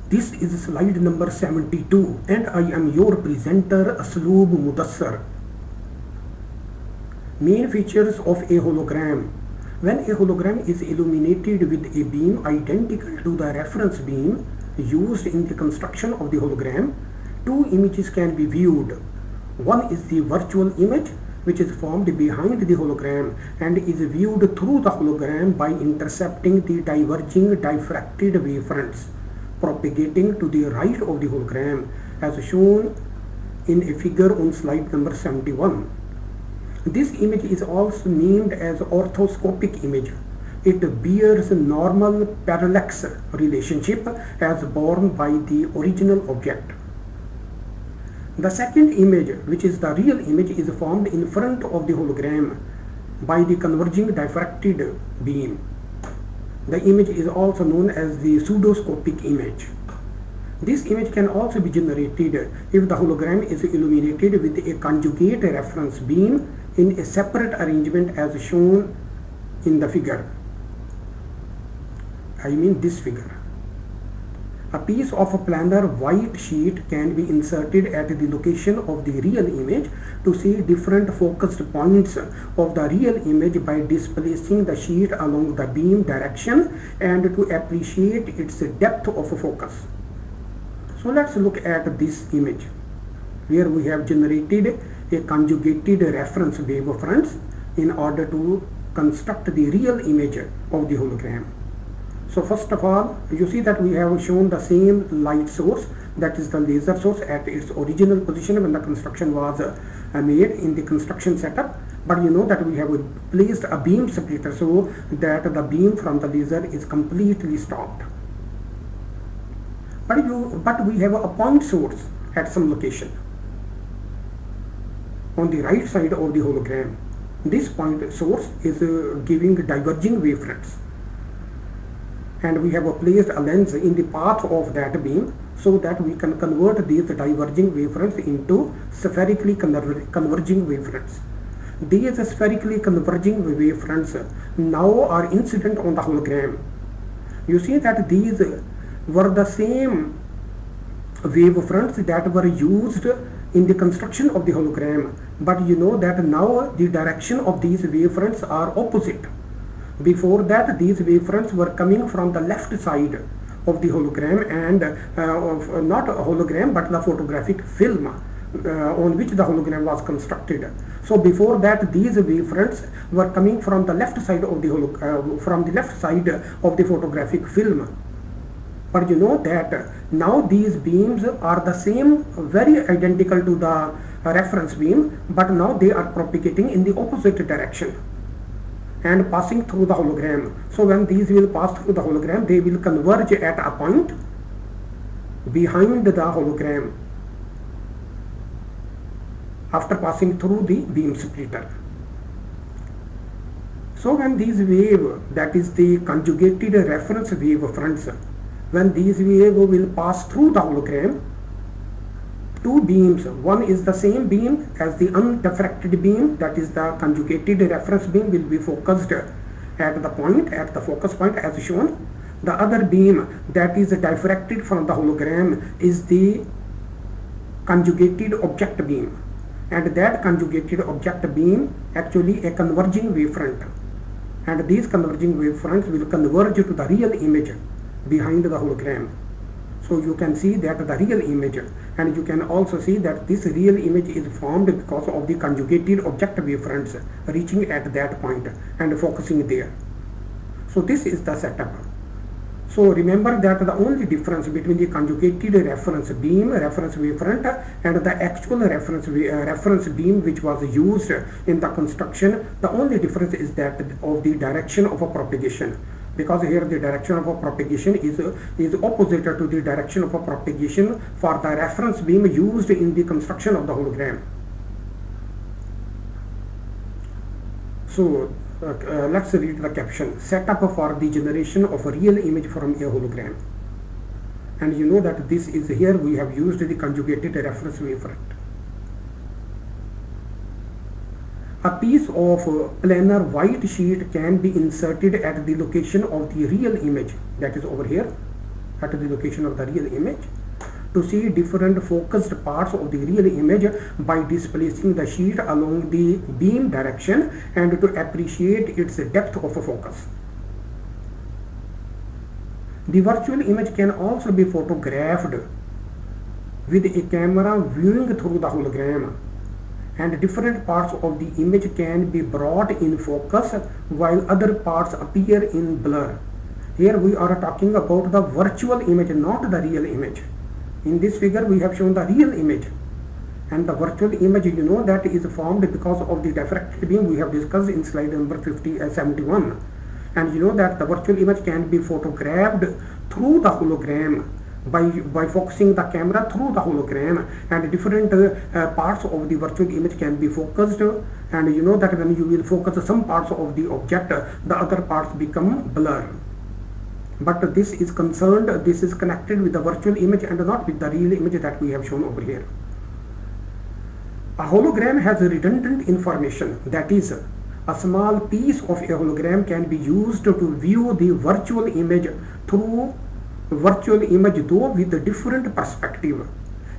This is slide number 72 and I am your presenter Asloob Mudassar. Main features of a hologram. When a hologram is illuminated with a beam identical to the reference beam used in the construction of the hologram, two images can be viewed. One is the virtual image, which is formed behind the hologram and is viewed through the hologram by intercepting the diverging diffracted wavefronts propagating to the right of the hologram, as shown in a figure on slide number 71. This image is also named as orthoscopic image. It bears normal parallax relationship as borne by the original object. The second image, which is the real image, is formed in front of the hologram by the converging diffracted beam. The image is also known as the pseudoscopic image. This image can also be generated if the hologram is illuminated with a conjugate reference beam in a separate arrangement as shown in the figure. I mean this figure. A piece of a planar white sheet can be inserted at the location of the real image to see different focused points of the real image by displacing the sheet along the beam direction and to appreciate its depth of focus. So let's look at this image where we have generated a conjugated reference wavefronts in order to construct the real image of the hologram. So first of all, you see that we have shown the same light source, that is the laser source, at its original position when the construction was made in the construction setup. But you know that we have placed a beam splitter so that the beam from the laser is completely stopped. But we have a point source at some location on the right side of the hologram. This point source is giving diverging wavefronts, and we have placed a lens in the path of that beam so that we can convert these diverging wavefronts into spherically converging wavefronts. These spherically converging wavefronts now are incident on the hologram. You see that these were the same wavefronts that were used in the construction of the hologram, but you know that now the direction of these wavefronts are opposite. Before that, these wavefronts were coming from the left side of the hologram and not a hologram but the photographic film on which the hologram was constructed. So before that, these wavefronts were coming from the left side of the photographic film. But you know that now these beams are the same, very identical to the reference beam, but now they are propagating in the opposite direction and passing through the hologram. So when these will pass through the hologram, they will converge at a point behind the hologram after passing through the beam splitter. So when these wave, that is the conjugated reference wavefronts, when these wave will pass through the hologram, two beams, one is the same beam as the undiffracted beam, that is the conjugated reference beam, will be focused at the point, at the focus point as shown. The other beam that is diffracted from the hologram is the conjugated object beam, and that conjugated object beam actually a converging wavefront, and these converging wavefronts will converge to the real image behind the hologram. So you can see that the real image, and you can also see that this real image is formed because of the conjugated object wavefronts reaching at that point and focusing there. So this is the setup. So remember that the only difference between the conjugated reference beam, reference wavefront, and the actual reference beam which was used in the construction, the only difference is that of the direction of a propagation. Because here the direction of a propagation is opposite to the direction of a propagation for the reference beam used in the construction of the hologram. So let's read the caption. Setup for the generation of a real image from a hologram. And you know that this is here we have used the conjugated reference wavefront. A piece of planar white sheet can be inserted at the location of the real image, that is over here. at the location of the real image, to see different focused parts of the real image by displacing the sheet along the beam direction and to appreciate its depth of focus. The virtual image can also be photographed with a camera viewing through the hologram, and different parts of the image can be brought in focus while other parts appear in blur. Here we are talking about the virtual image, not the real image. In this figure we have shown the real image, and the virtual image, you know, that is formed because of the diffracted beam we have discussed in slide number 71. And you know that the virtual image can be photographed through the hologram by focusing the camera through the hologram, and different parts of the virtual image can be focused, and you know that when you will focus some parts of the object, the other parts become blur. But this is connected with the virtual image and not with the real image that we have shown over here. A hologram has redundant information, that is, a small piece of a hologram can be used to view the virtual image through virtual image, though with a different perspective.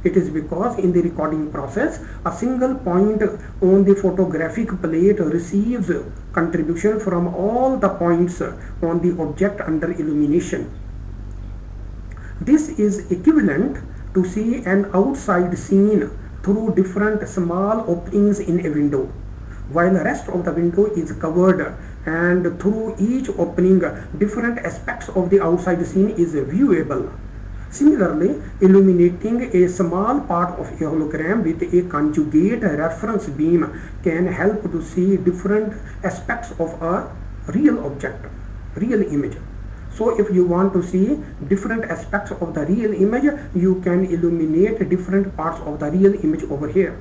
It is because in the recording process, a single point on the photographic plate receives contribution from all the points on the object under illumination. This is equivalent to see an outside scene through different small openings in a window, while the rest of the window is covered, and through each opening different aspects of the outside scene is viewable. Similarly, illuminating a small part of a hologram with a conjugate reference beam can help to see different aspects of a real object, real image. So if you want to see different aspects of the real image, you can illuminate different parts of the real image over here.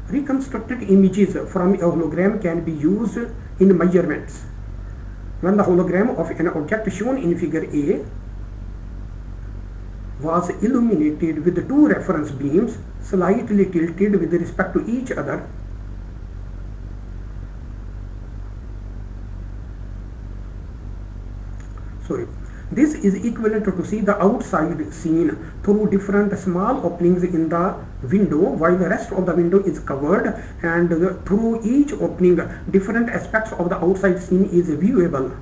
Reconstructed images from a hologram can be used in measurements. When the hologram of an object shown in figure A was illuminated with two reference beams slightly tilted with respect to each other, this is equivalent to see the outside scene through different small openings in the window, while the rest of the window is covered, and through each opening different aspects of the outside scene is viewable.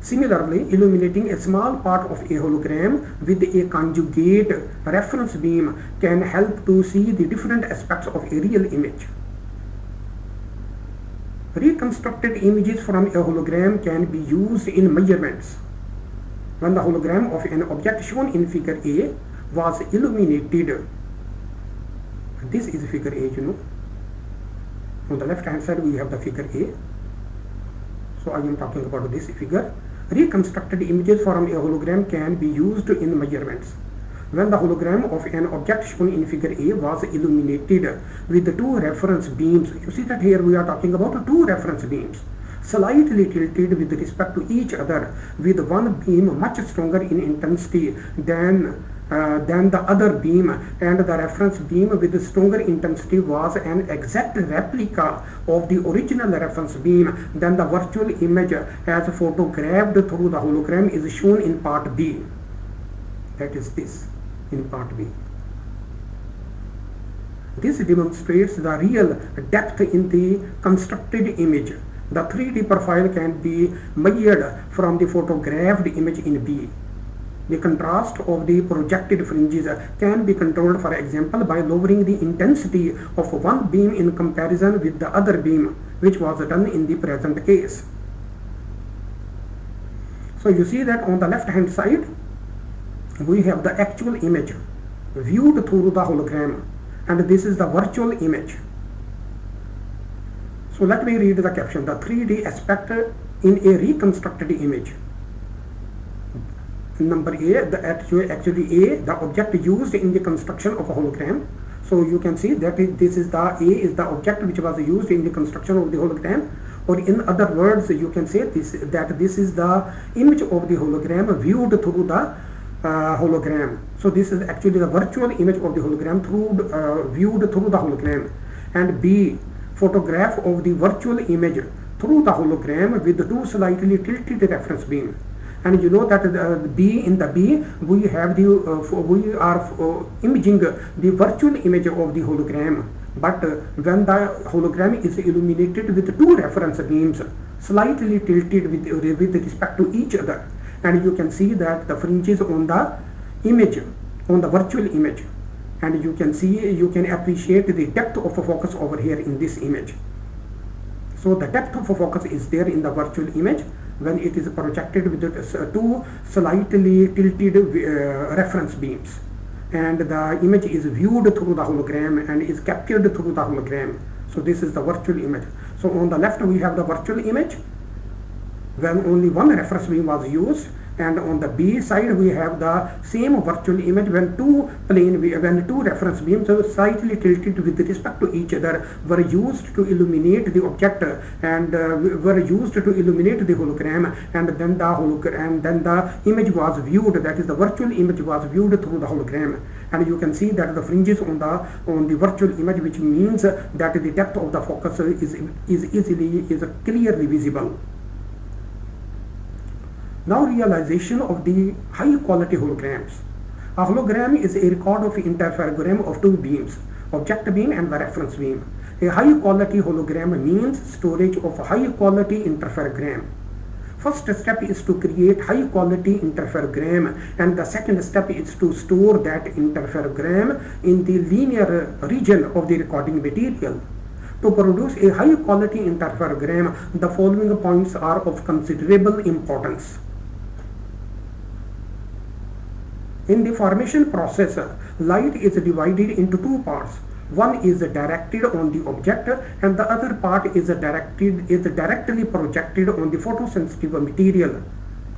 Similarly, illuminating a small part of a hologram with a conjugate reference beam can help to see the different aspects of a real image. Reconstructed images from a hologram can be used in measurements. When the hologram of an object shown in figure A was illuminated, this is figure A, you know. On the left hand side we have the figure A. So I am talking about this figure. Reconstructed images from a hologram can be used in measurements. When the hologram of an object shown in figure A was illuminated with two reference beams, you see that here we are talking about two reference beams, slightly tilted with respect to each other, with one beam much stronger in intensity than the other beam, and the reference beam with stronger intensity was an exact replica of the original reference beam. Then the virtual image as photographed through the hologram is shown in part B. That is this, in part B. This demonstrates the real depth in the constructed image. The 3D profile can be measured from the photographed image in B. The contrast of the projected fringes can be controlled, for example, by lowering the intensity of one beam in comparison with the other beam, which was done in the present case. So you see that on the left hand side, we have the actual image viewed through the hologram, and this is the virtual image. So let me read the caption. The 3D aspect in a reconstructed image. Number A, the object used in the construction of a hologram. So you can see that this is the A is the object which was used in the construction of the hologram, or in other words you can say this is the image of the hologram viewed through the hologram. So this is actually the virtual image of the hologram viewed through the hologram. And B, photograph of the virtual image through the hologram with two slightly tilted reference beam. And you know that in the B we have the we are imaging the virtual image of the hologram, but when the hologram is illuminated with two reference beams slightly tilted with respect to each other, and you can see that the fringes on the image, on the virtual image, and you can appreciate the depth of focus over here in this image. So the depth of focus is there in the virtual image when it is projected with two slightly tilted reference beams, and the image is viewed through the hologram and is captured through the hologram. So this is the virtual image. So on the left we have the virtual image when only one reference beam was used, and on the B side we have the same virtual image when two reference beams slightly tilted with respect to each other were used to illuminate the object and were used to illuminate the hologram, and then the image was viewed, that is the virtual image was viewed through the hologram. And you can see that the fringes on the virtual image, which means that the depth of the focus is clearly visible. Now, realization of the high quality holograms. A hologram is a record of interferogram of two beams, object beam and the reference beam. A high quality hologram means storage of a high quality interferogram. First step is to create high quality interferogram, and the second step is to store that interferogram in the linear region of the recording material. To produce a high quality interferogram, the following points are of considerable importance. In the formation process, light is divided into two parts. One is directed on the object and the other part is directly projected on the photosensitive material,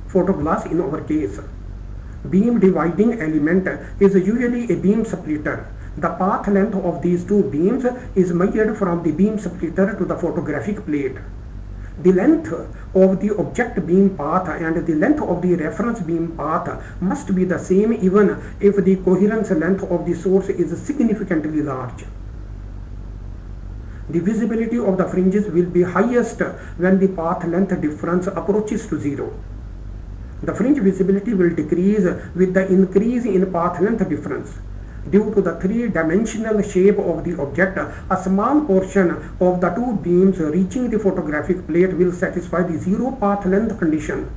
photoglass in our case. Beam dividing element is usually a beam splitter. The path length of these two beams is measured from the beam splitter to the photographic plate. The length of the object beam path and the length of the reference beam path must be the same even if the coherence length of the source is significantly large. The visibility of the fringes will be highest when the path length difference approaches to zero. The fringe visibility will decrease with the increase in path length difference. Due to the three-dimensional shape of the object, a small portion of the two beams reaching the photographic plate will satisfy the zero path length condition.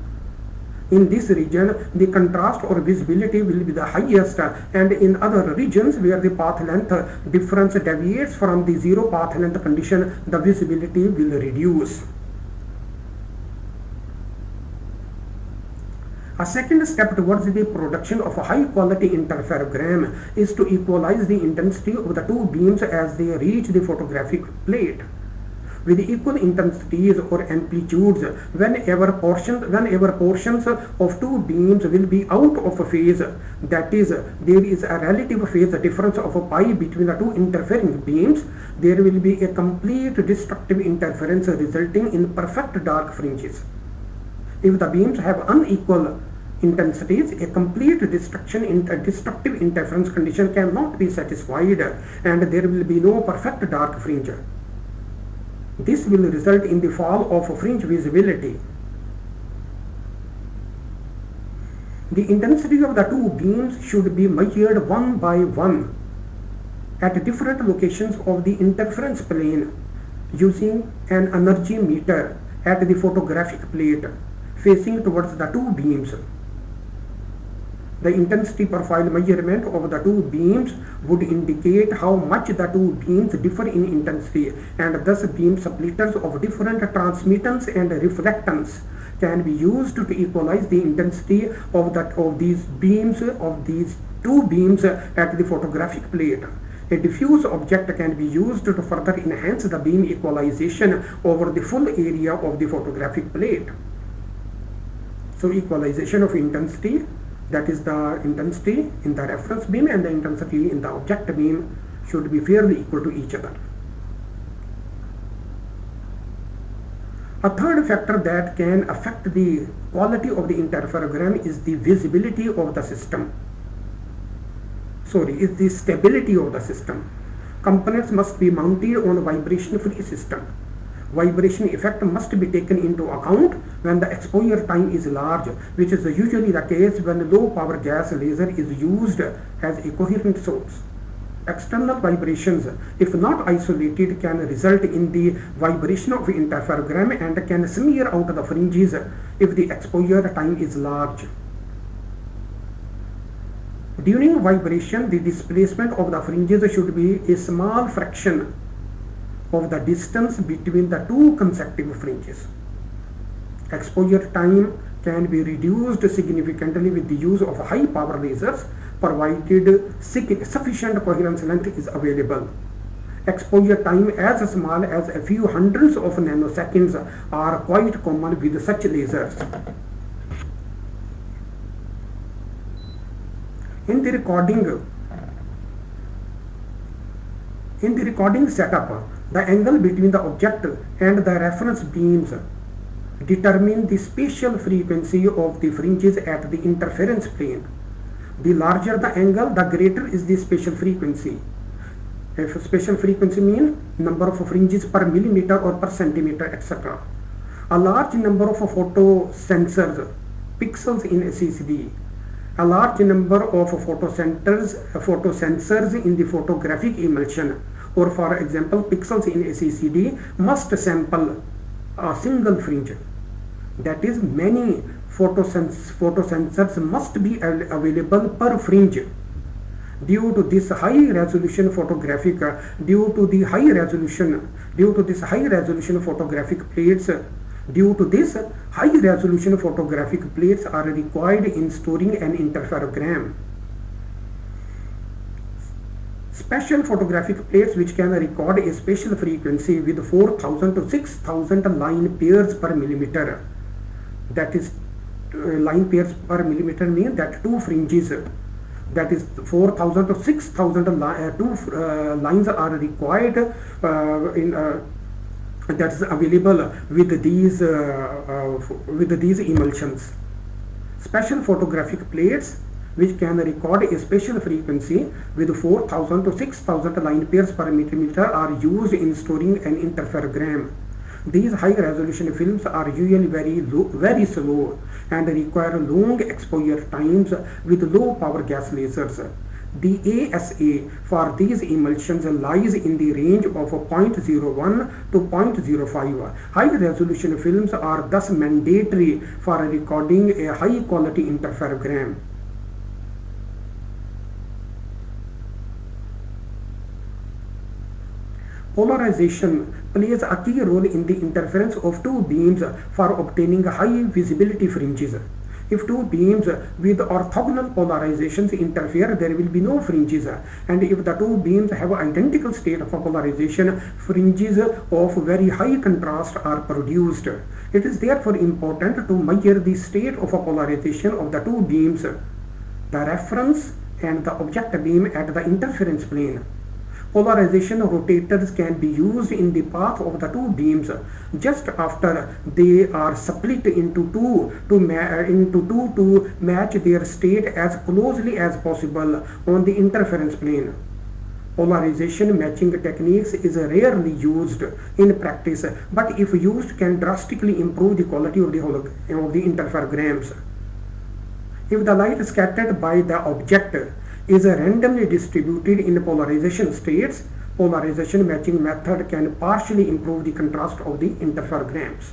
In this region, the contrast or visibility will be the highest, and in other regions where the path length difference deviates from the zero path length condition, the visibility will reduce. A second step towards the production of a high-quality interferogram is to equalize the intensity of the two beams as they reach the photographic plate. With equal intensities or amplitudes, whenever portions of two beams will be out of phase, that is, there is a relative phase difference of pi between the two interfering beams, there will be a complete destructive interference resulting in perfect dark fringes. If the beams have unequal intensities, a complete destructive interference condition cannot be satisfied and there will be no perfect dark fringe. This will result in the fall of fringe visibility. The intensity of the two beams should be measured one by one at different locations of the interference plane using an energy meter at the photographic plate facing towards the two beams. The intensity profile measurement of the two beams would indicate how much the two beams differ in intensity, and thus beam splitters of different transmittance and reflectance can be used to equalize the intensity of these two beams at the photographic plate. A diffuse object can be used to further enhance the beam equalization over the full area of the photographic plate. So equalization of intensity, that is the intensity in the reference beam and the intensity in the object beam, should be fairly equal to each other. A third factor that can affect the quality of the interferogram is the visibility of the system. Is the stability of the system. Components must be mounted on a vibration-free system. vibration effect must be taken into account when the exposure time is large, which is usually the case when low power gas laser is used as a coherent source. External vibrations, if not isolated, can result in the vibration of interferogram and can smear out the fringes if the exposure time is large. During vibration, the displacement of the fringes should be a small fraction of the distance between the two consecutive fringes. Exposure time can be reduced significantly with the use of high power lasers, provided sufficient coherence length is available. Exposure time as small as a few hundreds of nanoseconds are quite common with such lasers. In the recording setup, the angle between the object and the reference beams determine the spatial frequency of the fringes at the interference plane. The larger the angle, the greater is the spatial frequency. If spatial frequency means number of fringes per millimeter or per centimeter, etc. A large number of photosensors, pixels in a CCD, a large number of photosensors in the photographic emulsion, or for example pixels in a CCD, must sample a single fringe. That is, many photosensors must be available per fringe. Due to this high resolution photographic plates are required in storing an interferogram. Special photographic plates which can record a spatial frequency with 4,000 to 6,000 line pairs per millimeter. That is, line pairs per millimeter means that two fringes, that is 4,000 to 6,000 lines are required that is available with these emulsions. Special photographic plates which can record a spatial frequency with 4,000 to 6,000 line pairs per millimeter are used in storing an interferogram. These high resolution films are usually very slow and require long exposure times with low power gas lasers. The ASA for these emulsions lies in the range of 0.01 to 0.05. High resolution films are thus mandatory for recording a high quality interferogram. Polarization plays a key role in the interference of two beams for obtaining high visibility fringes. If two beams with orthogonal polarizations interfere, there will be no fringes, and if the two beams have identical state of polarization, fringes of very high contrast are produced. It is therefore important to measure the state of polarization of the two beams, the reference and the object beam at the interference plane. Polarization rotators can be used in the path of the two beams just after they are split into two to match their state as closely as possible on the interference plane. Polarization matching techniques is rarely used in practice, but if used can drastically improve the quality of the interferograms. If the light scattered by the object is randomly distributed in polarization states, polarization matching method can partially improve the contrast of the interferograms.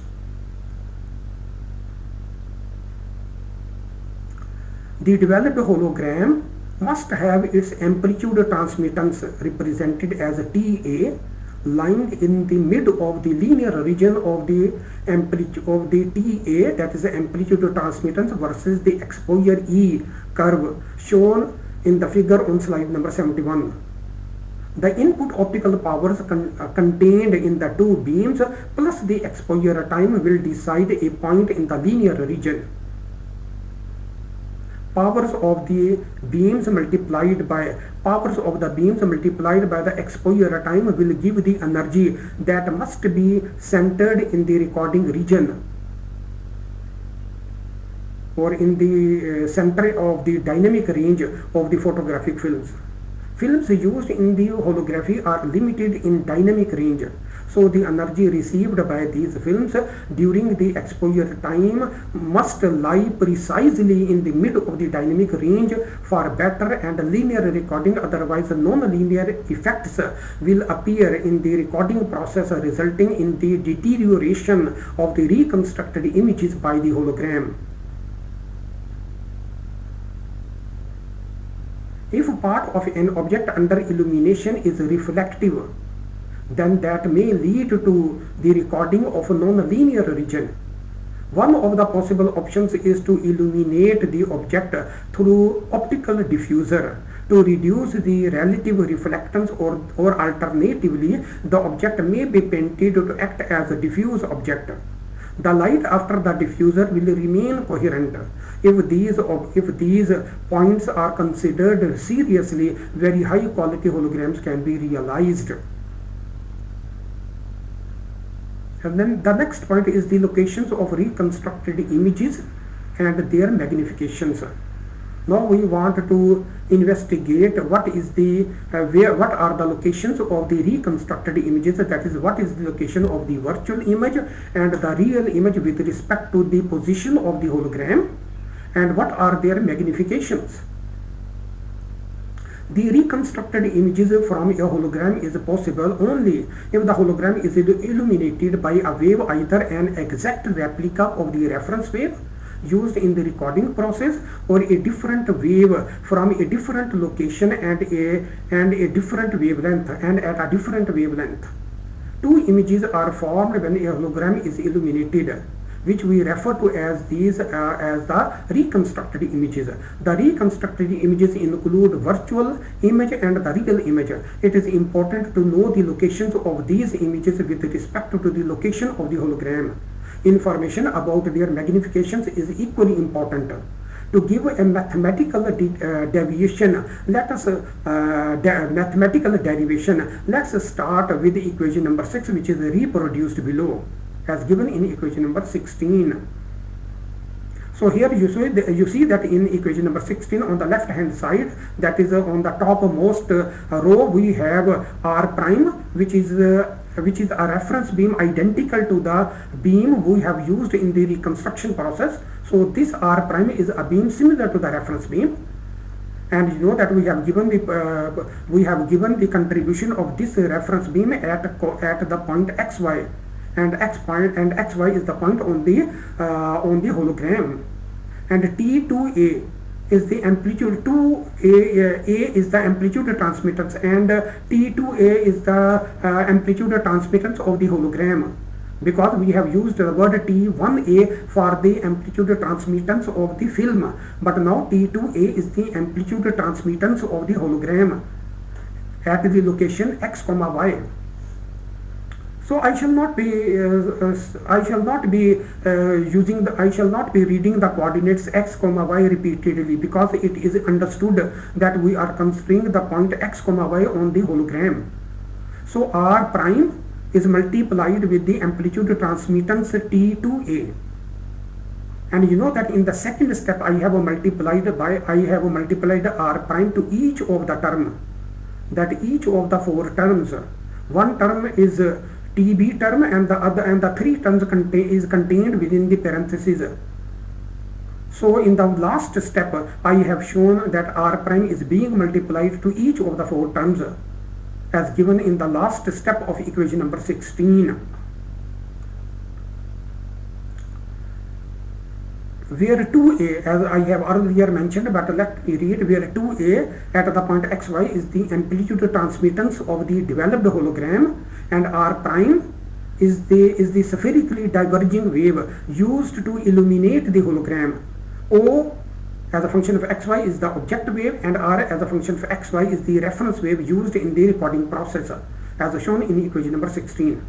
The developed hologram must have its amplitude transmittance represented as TA lying in the mid of the linear region of the amplitude of the TA, that is the amplitude transmittance, versus the exposure E curve shown in the figure on slide number 71. The input optical powers contained in the two beams plus the exposure time will decide a point in the linear region. Powers of the beams multiplied by the exposure time will give the energy that must be centered in the recording region, or in the center of the dynamic range of the photographic films. Films used in the holography are limited in dynamic range, So the energy received by these films during the exposure time must lie precisely in the mid of the dynamic range for better and linear recording, otherwise non-linear effects will appear in the recording process, resulting in the deterioration of the reconstructed images by the hologram. If part of an object under illumination is reflective, then that may lead to the recording of a non-linear region. One of the possible options is to illuminate the object through optical diffuser to reduce the relative reflectance, or alternatively the object may be painted to act as a diffuse object. The light after the diffuser will remain coherent. If these points are considered seriously, very high quality holograms can be realized. And then the next point is the locations of reconstructed images and their magnifications. Now we want to investigate what are the locations of the reconstructed images, that is, what is the location of the virtual image and the real image with respect to the position of the hologram, and what are their magnifications. The reconstructed images from a hologram is possible only if the hologram is illuminated by a wave, either an exact replica of the reference wave used in the recording process, or a different wave from a different location and a different wavelength and at a different wavelength. Two images are formed when a hologram is illuminated, which we refer to as the reconstructed images. The reconstructed images include virtual image and the real image. It is important to know the locations of these images with respect to the location of the hologram. Information about their magnifications is equally important. To give a mathematical deviation, let's start with the equation number 6, which is reproduced below as given in equation number 16. So here you see that in equation number 16 on the left hand side, that is on the topmost row, we have R prime, which is a reference beam identical to the beam we have used in the reconstruction process. So this R prime is a beam similar to the reference beam, and you know that we have given the contribution of this reference beam at the point xy, and xy is the point on the hologram, and T2a is the amplitude, 2a is the amplitude transmittance, and T2a is the amplitude transmittance of the hologram, because we have used the word T1a for the amplitude transmittance of the film, but now T2a is the amplitude transmittance of the hologram at the location x, y. So I shall not be reading the coordinates x, y repeatedly, because it is understood that we are considering the point x, y on the hologram. So R prime is multiplied with the amplitude transmittance T2a, and you know that in the second step I have multiplied R prime to each of the term, that each of the four terms, one term is TB term, and the three terms is contained within the parentheses. So in the last step I have shown that R prime is being multiplied to each of the four terms as given in the last step of equation number 16. Where 2a, as I have earlier mentioned, but let me read, where 2a at the point xy is the amplitude transmittance of the developed hologram, and R prime is the spherically diverging wave used to illuminate the hologram. O as a function of xy is the object wave, and R as a function of xy is the reference wave used in the recording process, as shown in equation number 16.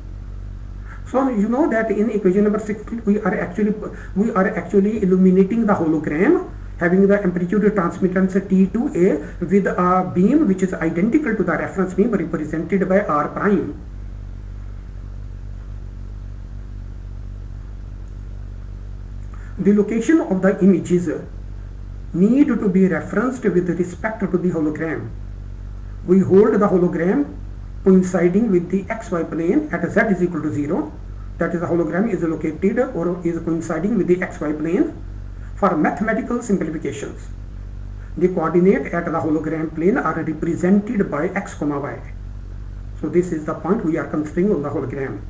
So you know that in equation number 16 we are actually illuminating the hologram having the amplitude transmittance T2a with a beam which is identical to the reference beam represented by R prime. The location of the images need to be referenced with respect to the hologram. We hold the hologram coinciding with the xy plane at z is equal to 0, that is the hologram is located or is coinciding with the xy plane. For mathematical simplifications, the coordinate at the hologram plane are represented by x comma y. So this is the point we are considering on the hologram.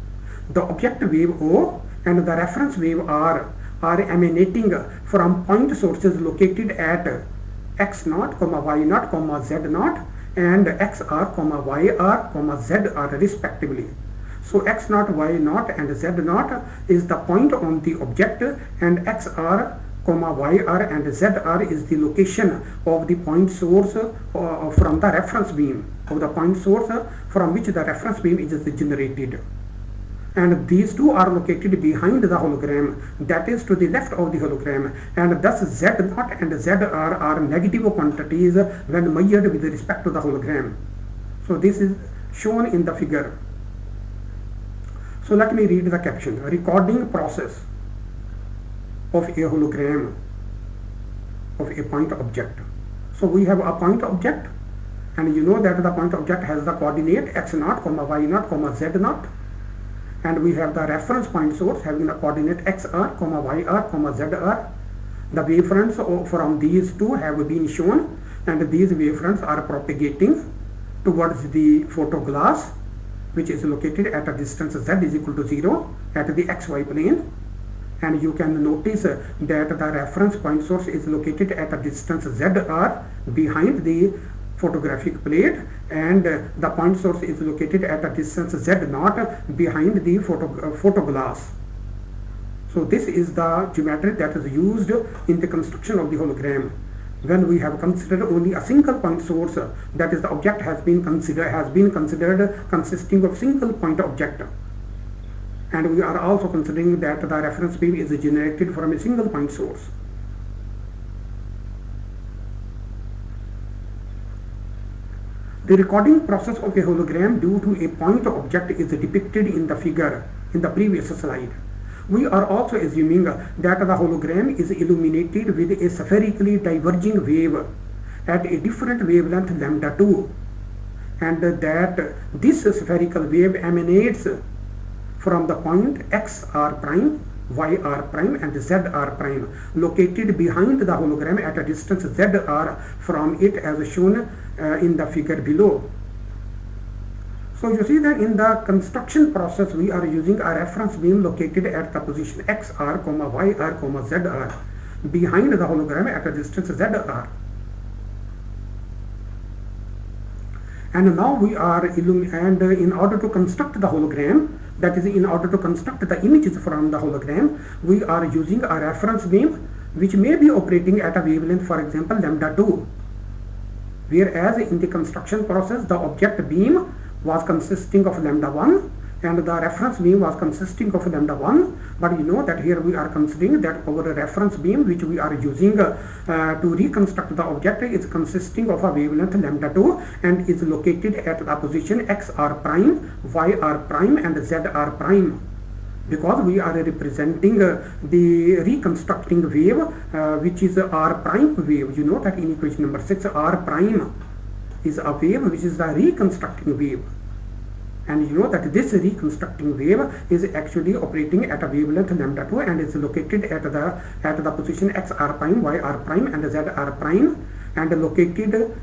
The object wave O and the reference wave R are emanating from point sources located at x0, y0, z0 and xr, yr, zr respectively. So x0, y0 and z0 is the point on the object, and xr, yr and zr is the location of the point source from the reference beam, of the point source from which the reference beam is generated. And these two are located behind the hologram, that is to the left of the hologram, and thus z0 and zr are negative quantities when measured with respect to the hologram. So this is shown in the figure. So let me read the caption. Recording process of a hologram of a point object. So we have a point object, and you know that the point object has the coordinate x0, y0, z0. And we have the reference point source having the coordinate xr, yr, zr. The wavefronts from these two have been shown, and these wavefronts are propagating towards the photoglass, which is located at a distance z is equal to 0 at the xy plane. And you can notice that the reference point source is located at a distance zr behind the photographic plate, and the point source is located at a distance z0 behind the photoglass. So this is the geometry that is used in the construction of the hologram. When we have considered only a single point source, that is the object has been considered consisting of single point object, and we are also considering that the reference beam is generated from a single point source. The recording process of a hologram due to a point object is depicted in the figure in the previous slide. We are also assuming that the hologram is illuminated with a spherically diverging wave at a different wavelength λ2, and that this spherical wave emanates from the point xr prime, yr prime and zr prime located behind the hologram at a distance zr from it, as shown in the figure below. So you see that in the construction process we are using a reference beam located at the position xr, yr, zr behind the hologram at a distance zr. And now we are in order to construct the hologram, that is in order to construct the images from the hologram, we are using a reference beam which may be operating at a wavelength, for example λ2. Whereas in the construction process the object beam was consisting of λ1 and the reference beam was consisting of λ1, but you know that here we are considering that our reference beam which we are using to reconstruct the object is consisting of a wavelength λ2 and is located at the position xr prime, yr prime and zr prime, because we are representing the reconstructing wave which is r prime wave. You know that in equation number 6 r prime is a wave which is the reconstructing wave, and you know that this reconstructing wave is actually operating at a wavelength λ2 and is located at the position xr prime, yr prime and zr prime, and located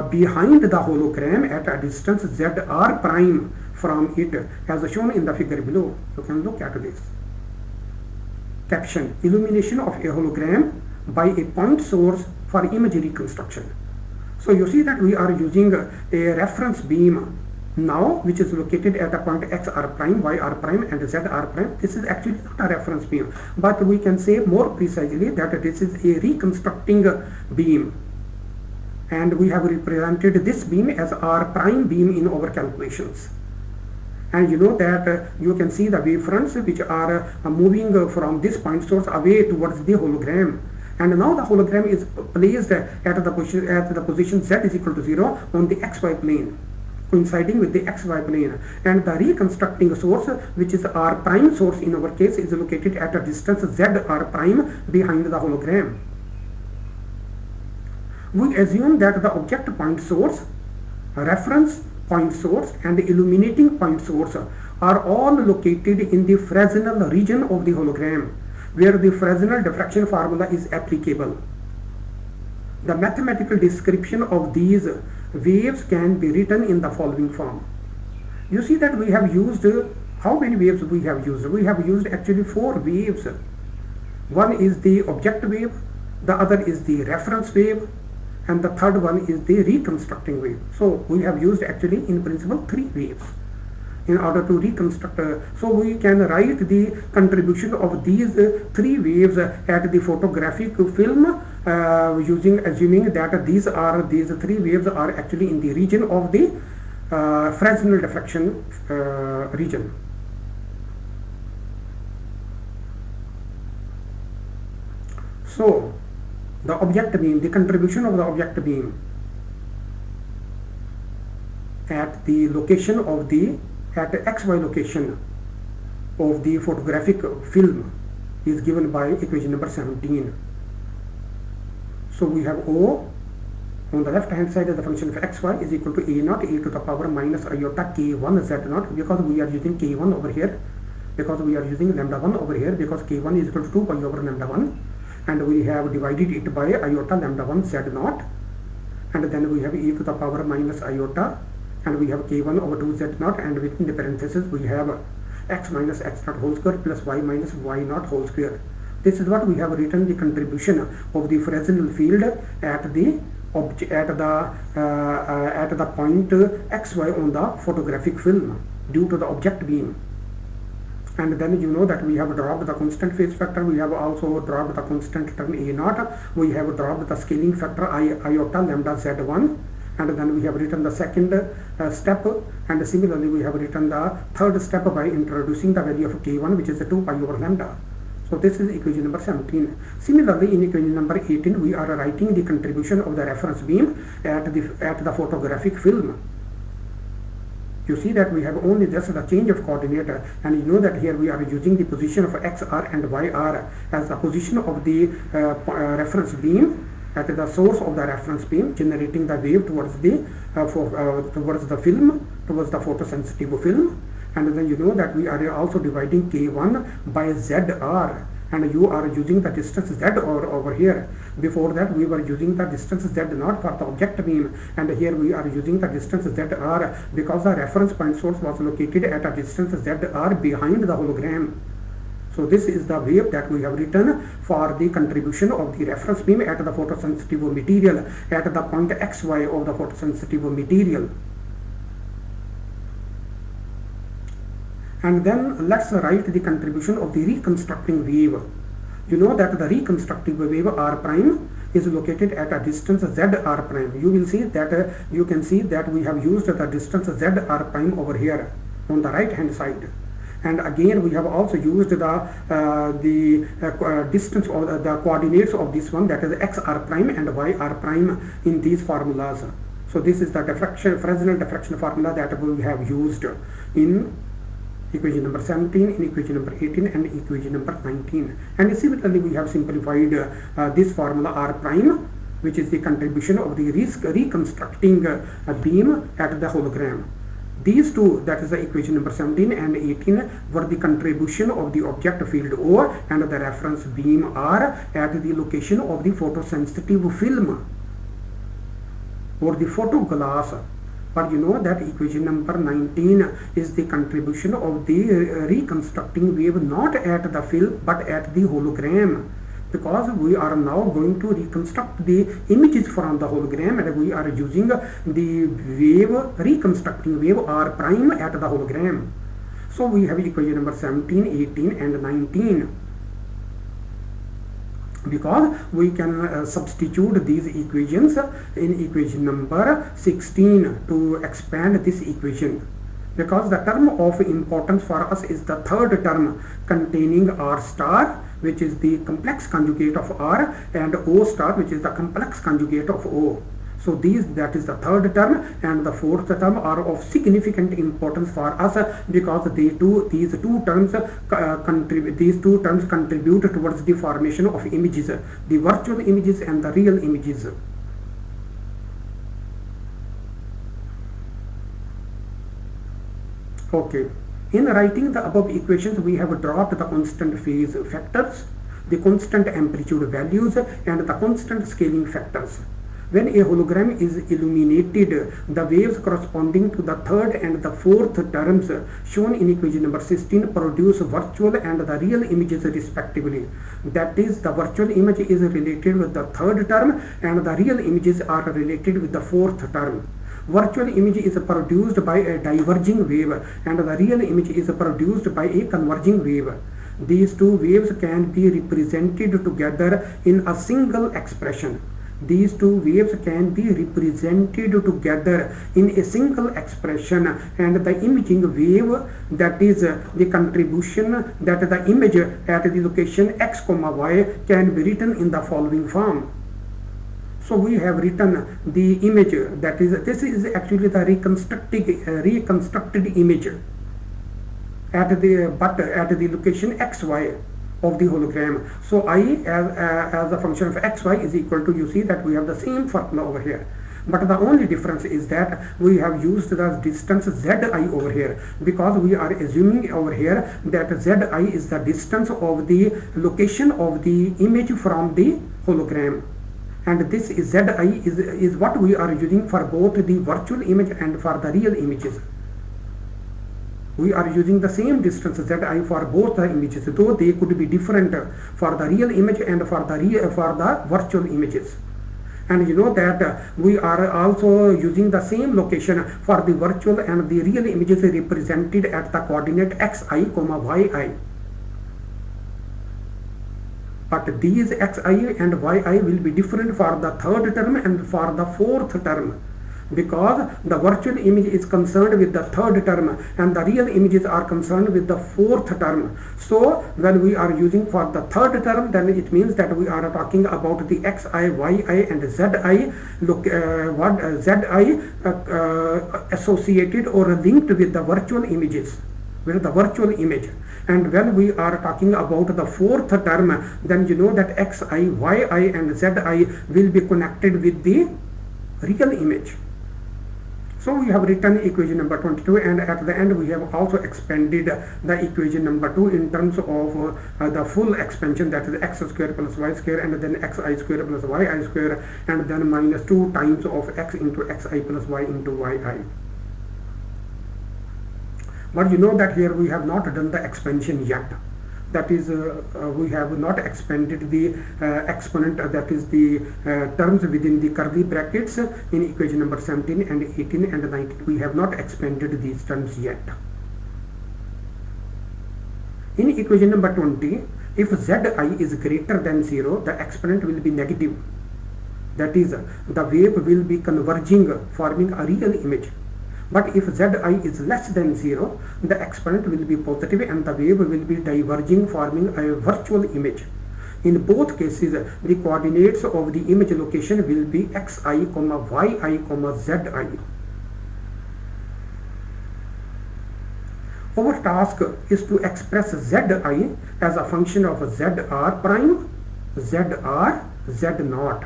behind the hologram at a distance zr prime from it, as shown in the figure below. You can look at this. Caption: illumination of a hologram by a point source for image reconstruction. So you see that we are using a reference beam now which is located at a point xr prime, yr prime and zr prime. This is actually not a reference beam, but we can say more precisely that this is a reconstructing beam, and we have represented this beam as r prime beam in our calculations. And you know that you can see the wavefronts which are moving from this point source away towards the hologram. And now the hologram is placed at the position z is equal to 0 on the xy plane, coinciding with the xy plane, and the reconstructing source, which is r prime source in our case, is located at a distance zr prime behind the hologram. We assume that the object point source, reference point source and illuminating point source are all located in the Fresnel region of the hologram, where the Fresnel diffraction formula is applicable. The mathematical description of these waves can be written in the following form. You see that we have used, how many waves we have used? We have used actually 4 waves. One is the object wave, the other is the reference wave, and the third one is the reconstructing wave. So we have used actually in principle 3 waves in order to reconstruct. So we can write the contribution of these 3 waves at the photographic film assuming that these 3 waves are actually in the region of the Fresnel diffraction region. So the object beam, the contribution of the object beam at the location of the XY location of the photographic film is given by equation number 17. So we have O on the left hand side of the function of xy is equal to a naught e to the power minus iota k1 z naught, because we are using k1 over here, because we are using lambda 1 over here, because k1 is equal to 2 pi over lambda 1, and we have divided it by iota lambda 1 z naught, and then we have e to the power minus iota, and we have k1 over 2 z naught, and within the parenthesis we have x minus x naught whole square plus y minus y naught whole square. This is what we have written the contribution of the Fresnel field at the point xy on the photographic film due to the object beam. And then you know that we have dropped the constant phase factor, we have also dropped the constant term a naught, we have dropped the scaling factor iota lambda z1, and then we have written the second step, and similarly we have written the third step by introducing the value of k1, which is 2 pi over lambda. So this is equation number 17. Similarly, in equation number 18, we are writing the contribution of the reference beam at the photographic film. You see that we have only just the change of coordinate, and you know that here we are using the position of xr and yr as the position of the reference beam at the source of the reference beam, generating the wave towards the film, towards the photosensitive film. And then you know that we are also dividing k1 by zr, and you are using the distance z over here. Before that we were using the distance z naught for the object beam, and here we are using the distance zr because the reference point source was located at a distance zr behind the hologram. So this is the wave that we have written for the contribution of the reference beam at the photosensitive material at the point xy of the photosensitive material. And then let's write the contribution of the reconstructing wave. You know that the reconstructive wave r prime is located at a distance z r prime. You will see that you can see that we have used the distance z r prime over here on the right hand side. And again we have also used the distance or the coordinates of this one, that is xr prime and yr prime in these formulas. So this is the Fresnel diffraction formula that we have used in equation number 17, in equation number 18, and equation number 19. And similarly we have simplified this formula r prime, which is the contribution of the reconstructing beam at the hologram. These two, that is the equation number 17 and 18, were the contribution of the object field O and the reference beam R at the location of the photosensitive film or the photoglass. But you know that equation number 19 is the contribution of the reconstructing wave not at the film but at the hologram, because we are now going to reconstruct the images from the hologram, and we are using the wave, reconstructing wave r prime at the hologram. So we have equation number 17, 18 and 19. Because we can substitute these equations in equation number 16 to expand this equation, because the term of importance for us is the third term containing r star, which is the complex conjugate of r, and o star, which is the complex conjugate of o. So that is the third term, and the fourth term are of significant importance for us because these two terms contribute towards the formation of images, the virtual images and the real images. Okay. In writing the above equations, we have dropped the constant phase factors, the constant amplitude values, and the constant scaling factors. When a hologram is illuminated, the waves corresponding to the third and the fourth terms shown in equation number 16 produce virtual and the real images respectively. That is, the virtual image is related with the third term and the real images are related with the fourth term. Virtual image is produced by a diverging wave and the real image is produced by a converging wave. These two waves can be represented together in a single expression. These two waves can be represented together in a single expression, and the imaging wave, that is the contribution that the image at the location x, y can be written in the following form. So we have written the image, that is, this is actually the reconstructed image at the location x, y of the hologram. So I as a function of xy is equal to, you see that we have the same formula over here, but the only difference is that we have used the distance zi over here, because we are assuming over here that zi is the distance of the location of the image from the hologram, and this is zi is what we are using for both the virtual image and for the real images. We are using the same distance zi for both the images, though they could be different for the real image and for the virtual images. And you know that we are also using the same location for the virtual and the real images represented at the coordinate xi, yi. But these xi and yi will be different for the third term and for the fourth term, because the virtual image is concerned with the third term and the real images are concerned with the fourth term. So when we are using for the third term, then it means that we are talking about the xi, yi and zi, associated or linked with the virtual images, with the virtual image. And when we are talking about the fourth term, then you know that xi, yi and zi will be connected with the real image. So we have written equation number 22, and at the end we have also expanded the equation number 2 in terms of the full expansion, that is x square plus y square, and then xi square plus yi square, and then minus 2 times of x into xi plus y into yi. But you know that here we have not done the expansion yet. That is, we have not expanded the exponent, that is the terms within the curly brackets in equation number 17 and 18 and 19. We have not expanded these terms yet. In equation number 20, if zi is greater than 0, the exponent will be negative. That is, the wave will be converging, forming a real image. But if zi is less than 0, the exponent will be positive and the wave will be diverging, forming a virtual image. In both cases, the coordinates of the image location will be xi, yi, zi. Our task is to express zi as a function of zr prime, zr, z naught.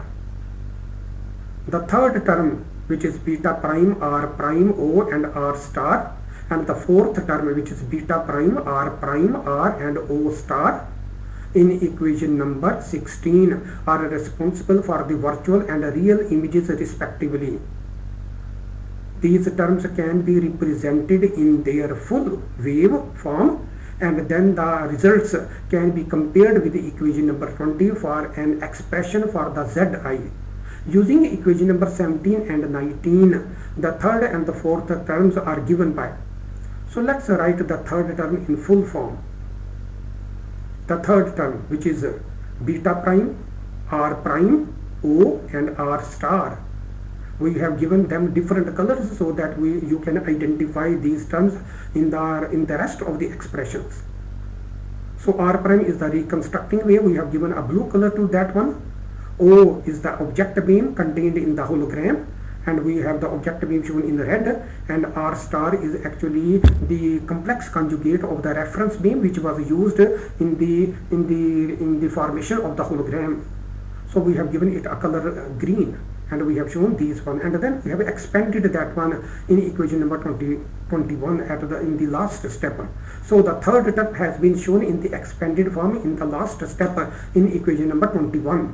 The third term, which is beta prime, r prime, o and r star, and the fourth term, which is beta prime, r and o star, in equation number 16 are responsible for the virtual and real images respectively. These terms can be represented in their full wave form, and then the results can be compared with the equation number 20 for an expression for the zi. Using equation number 17 and 19, the third and the fourth terms are given by. So let's write the third term in full form. The third term, which is beta prime, r prime, o and r star. We have given them different colors so that you can identify these terms in the rest of the expressions. So r prime is the reconstructing wave. We have given a blue color to that one. O is the object beam contained in the hologram, and we have the object beam shown in red, and r star is actually the complex conjugate of the reference beam which was used in the formation of the hologram. So we have given it a color green. and we have shown these one, and then we have expanded that one in equation number 21 in the last step. So the third term has been shown in the expanded form in the last step in equation number 21,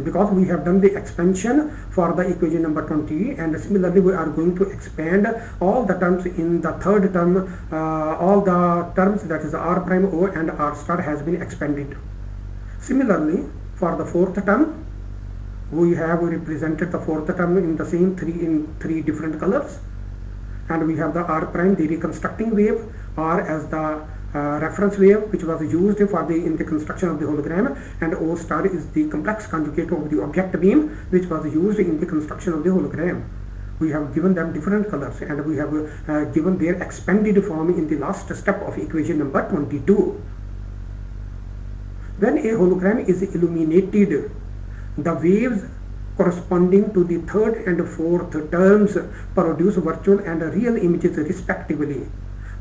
because we have done the expansion for the equation number 20, and similarly we are going to expand all the terms in the third term. All the terms, that is r prime, o and r star, has been expanded. Similarly, for the fourth term, we have represented the fourth term in the same three different colors, and we have the r prime, the reconstructing wave, r as the reference wave which was used in the construction of the hologram, and O star is the complex conjugate of the object beam which was used in the construction of the hologram. We have given them different colors, and we have given their expanded form in the last step of equation number 22. When a hologram is illuminated, the waves corresponding to the third and fourth terms produce virtual and real images respectively.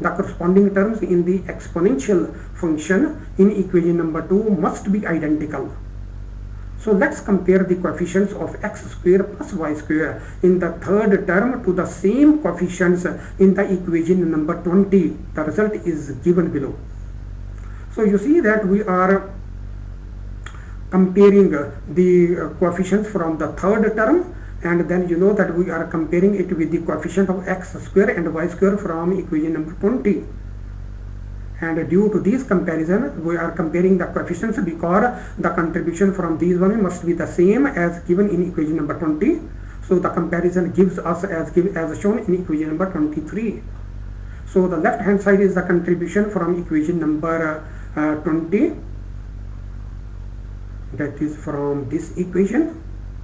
The corresponding terms in the exponential function in equation number 2 must be identical. So let's compare the coefficients of x square plus y square in the third term to the same coefficients in the equation number 20. The result is given below. So you see that we are comparing the coefficients from the third term, and then you know that we are comparing it with the coefficient of x square and y square from equation number 20. And due to this comparison, we are comparing the coefficients because the contribution from these one must be the same as given in equation number 20. So the comparison gives us as shown in equation number 23. So the left hand side is the contribution from equation number 20, that is from this equation.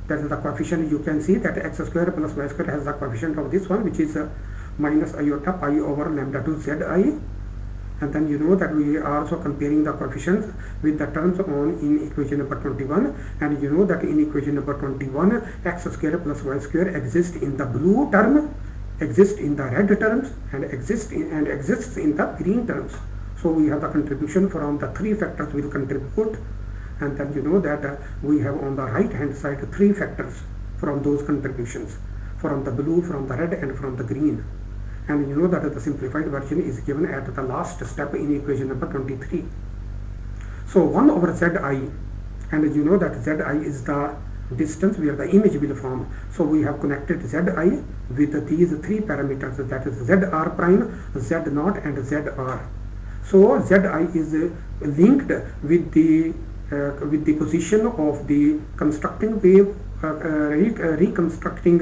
That is the coefficient. You can see that x square plus y square has the coefficient of this one, which is minus iota pi over lambda 2 zi. And then you know that we are also comparing the coefficients with the terms on in equation number 21, and you know that in equation number 21 x square plus y square exists in the blue term, exists in the red terms, and exists in the green terms. So we have the contribution from the three factors will contribute. And then you know that we have on the right hand side three factors from those contributions, from the blue, from the red, and from the green. And you know that the simplified version is given at the last step in equation number 23. So 1 over zi, and you know that zi is the distance where the image will form. So we have connected zi with these three parameters, that is zr prime, z0, and zr. So zi is linked with the position of the constructing wave, reconstructing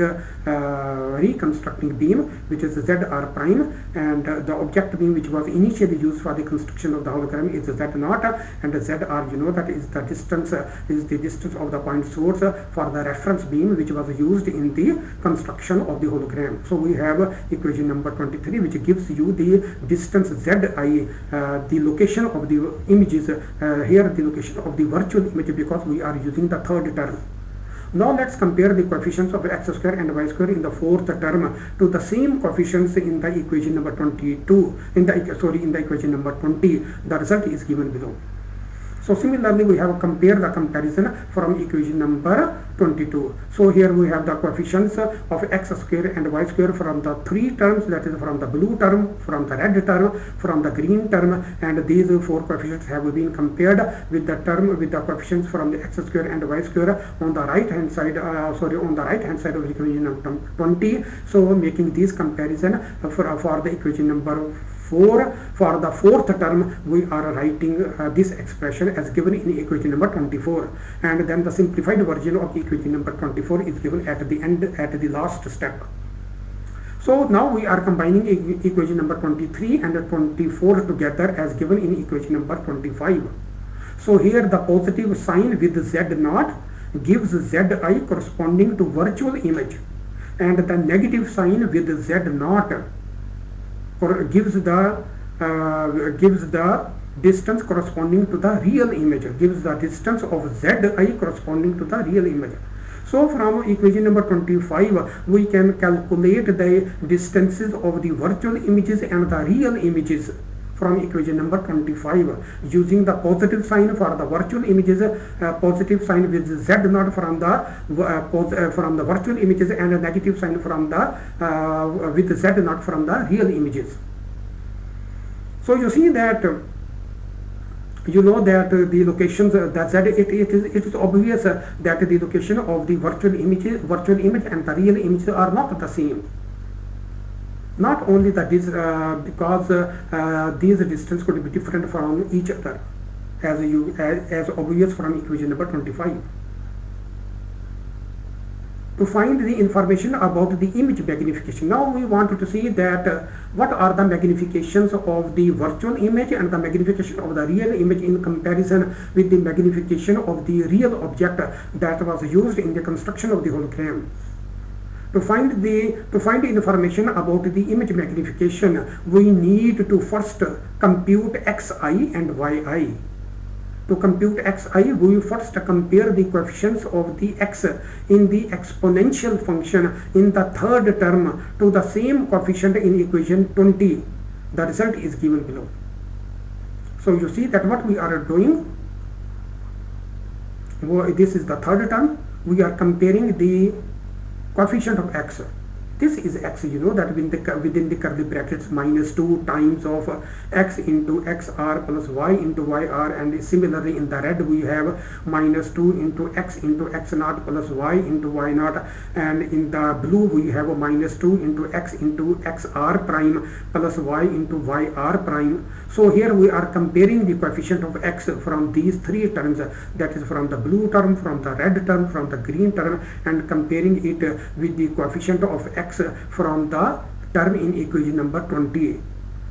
beam, which is zr prime, and the object beam which was initially used for the construction of the hologram is z0, and zr, you know, that is the distance of the point source for the reference beam which was used in the construction of the hologram. So we have equation number 23 which gives you the distance zi, the location of the images, here the location of the virtual image, because we are using the third term. Now let's compare the coefficients of x square and y square in the fourth term to the same coefficients in the equation number 22, in the equation number 20. The result is given below. So similarly we have compared the comparison from equation number 22. So here we have the coefficients of x square and y square from the three terms, that is from the blue term, from the red term, from the green term, and these four coefficients have been compared with the coefficients from the x square and y square on the right hand side, on the right hand side of equation number 20. So making this comparison for the equation number 4, for the fourth term we are writing this expression as given in equation number 24, and then the simplified version of equation number 24 is given at the end, at the last step. So now we are combining equation number 23 and 24 together as given in equation number 25. So here the positive sign with z0 gives zi corresponding to virtual image, and the negative sign with z0 gives the distance corresponding to the real image, gives the distance of zi corresponding to the real image. So from equation number 25 we can calculate the distances of the virtual images and the real images from equation number 25, using the positive sign for the virtual images, positive sign with z naught from the virtual images, and a negative sign from the with z naught from the real images. So you see that you know that the locations that it is obvious that the location of the virtual image and the real image are not the same. Not only that is because these distance could be different from each other, as obvious from equation number 25. To find the information about the image magnification, now we want to see that what are the magnifications of the virtual image and the magnification of the real image in comparison with the magnification of the real object that was used in the construction of the hologram. To find information about the image magnification, we need to first compute xi and yi. To compute xi, we first compare the coefficients of the x in the exponential function in the third term to the same coefficient in equation 20. The result is given below. So you see that what we are doing, this is the third term, we are comparing the coefficient of x. This is x, you know that within the curly brackets, -2 times of x into xr plus y into yr, and similarly in the red we have -2 into x naught plus y into y naught, and in the blue we have -2 into xr prime plus y into yr prime. So here we are comparing the coefficient of x from these three terms, that is from the blue term, from the red term, from the green term, and comparing it with the coefficient of x from the term in equation number 20,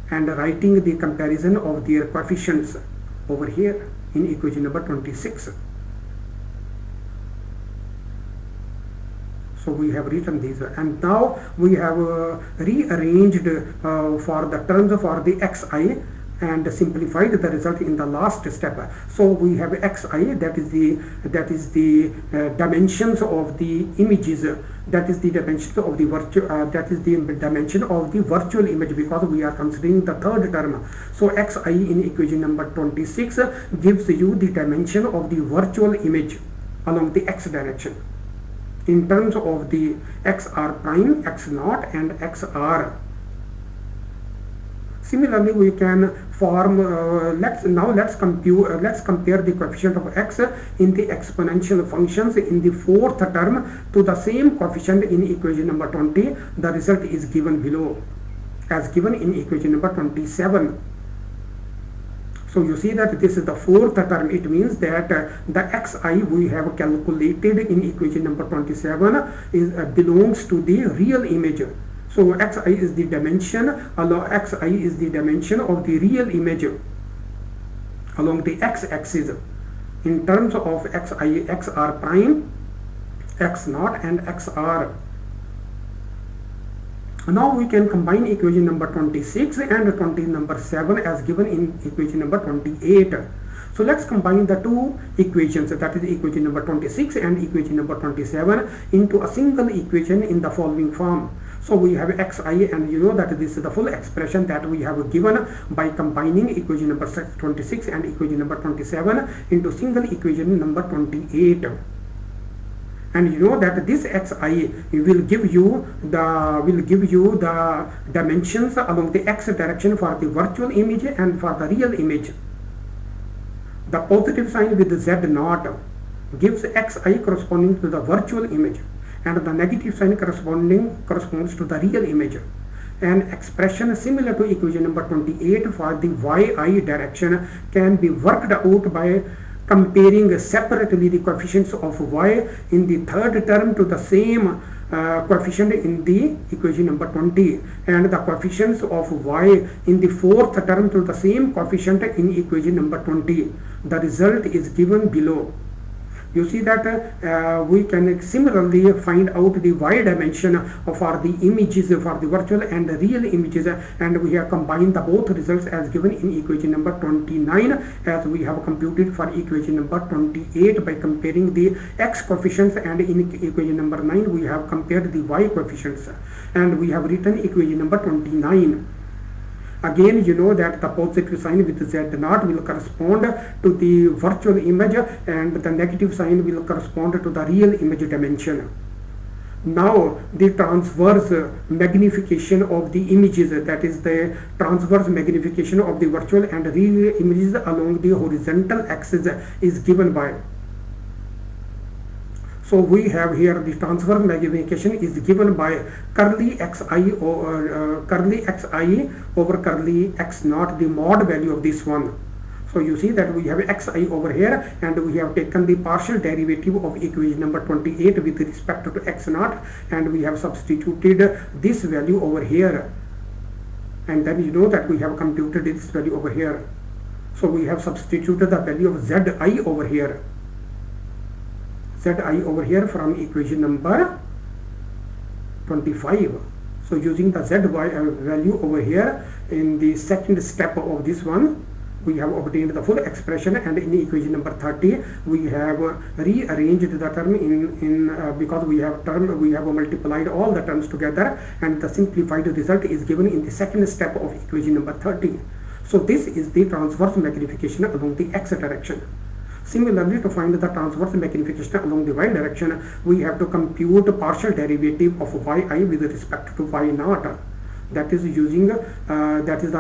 and writing the comparison of their coefficients over here in equation number 26. So we have written these, and now we have rearranged for the terms for the xi and simplified the result in the last step. So we have xi, that is the dimensions of the images, that is the dimensions of the dimension of the virtual image, because we are considering the third term. So xi in equation number 26 gives you the dimension of the virtual image along the x direction in terms of the xr prime, x naught, and xr. Similarly, we can form. Let's compare the coefficient of x in the exponential functions in the fourth term to the same coefficient in equation number 20. The result is given below, as given in equation number 27. So you see that this is the fourth term. It means that the xi we have calculated in equation number 27 belongs to the real image. So xi is the dimension of the real image along the x-axis in terms of xi, xr prime, x naught, and xr. Now we can combine equation number 26 and number 7 as given in equation number 28. So let's combine the two equations, that is equation number 26 and equation number 27, into a single equation in the following form. So we have xi, and you know that this is the full expression that we have given by combining equation number 26 and equation number 27 into single equation number 28. And you know that this xi will give you the dimensions along the x direction for the virtual image and for the real image. The positive sign with the z naught gives xi corresponding to the virtual image, and the negative sign corresponds to the real image. An expression similar to equation number 28 for the yi direction can be worked out by comparing separately the coefficients of y in the third term to the same coefficient in the equation number 20, and the coefficients of y in the fourth term to the same coefficient in equation number 20. The result is given below. You see that we can similarly find out the y dimension for the images, for the virtual and the real images, and we have combined the both results as given in equation number 29, as we have computed for equation number 28 by comparing the x coefficients, and in equation number 9 we have compared the y coefficients, and we have written equation number 29. Again, you know that the positive sign with z0 will correspond to the virtual image and the negative sign will correspond to the real image dimension. Now the transverse magnification of the images, that is the transverse magnification of the virtual and real images along the horizontal axis, is given by. So we have here the transverse magnification is given by curly xi over curly x naught, the mod value of this one. So you see that we have xi over here, and we have taken the partial derivative of equation number 28 with respect to x naught, and we have substituted this value over here, and then you know that we have computed this value over here. So we have substituted the value of zi over here, from equation number 25. So using the zy value over here in the second step of this one, we have obtained the full expression, and in equation number 30 we have rearranged the term because we have multiplied all the terms together, and the simplified result is given in the second step of equation number 30. So this is the transverse magnification along the x direction. Similarly, to find the transverse magnification along the y direction, we have to compute partial derivative of yi with respect to y naught. That is using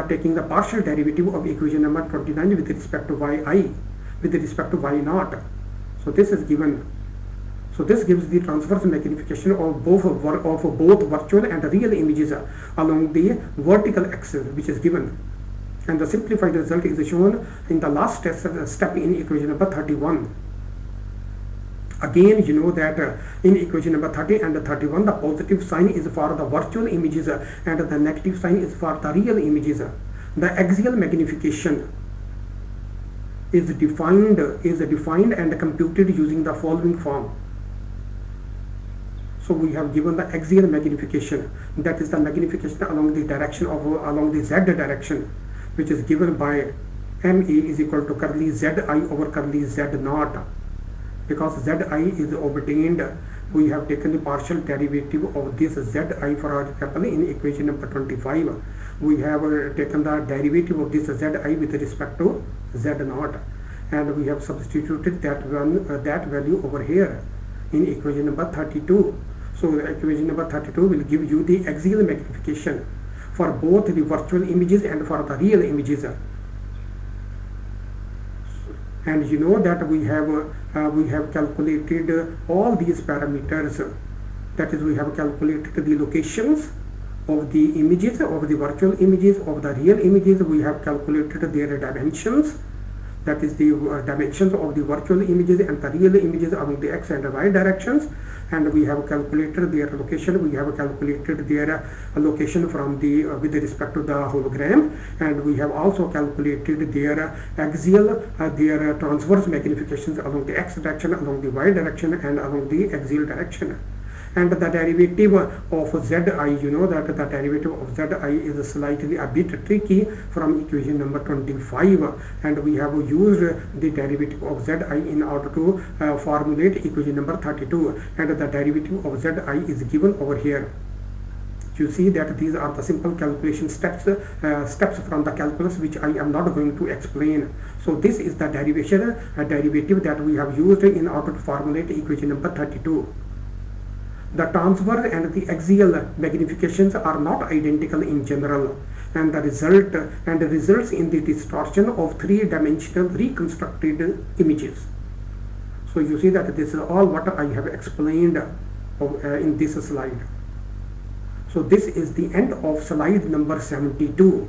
taking the partial derivative of equation number 29 with respect to yi with respect to y naught. So this is given. So this gives the transverse magnification of both virtual and real images along the vertical axis, which is given. And the simplified result is shown in the last step in equation number 31. Again, you know that in equation number 30 and 31, the positive sign is for the virtual images and the negative sign is for the real images. The axial magnification is defined and computed using the following form. So we have given the axial magnification, that is the magnification along the direction of along the z direction, which is given by MA is equal to curly zi over curly z naught. Because zi is obtained, we have taken the partial derivative of this zi, for example, in equation number 25. We have taken the derivative of this zi with respect to z naught, and we have substituted that value over here in equation number 32. So equation number 32 will give you the axial magnification for both the virtual images and for the real images. And you know that we have calculated all these parameters. That is, we have calculated the locations of the images, of the virtual images, of the real images. We have calculated their dimensions, that is the dimensions of the virtual images and the real images along the x and y directions. And we have calculated their location. We have calculated their location from the with respect to the hologram, and we have also calculated their axial, their transverse magnifications along the x direction, along the y direction, and along the axial direction. And the derivative of zi, you know that the derivative of zi is slightly a bit tricky from equation number 25, and we have used the derivative of zi in order to formulate equation number 32, and the derivative of zi is given over here. You see that these are the simple calculation steps from the calculus, which I am not going to explain. So this is the derivative that we have used in order to formulate equation number 32. The transverse and the axial magnifications are not identical in general, and the results in the distortion of three-dimensional reconstructed images. So you see that this is all what I have explained in this slide. So this is the end of slide number 72.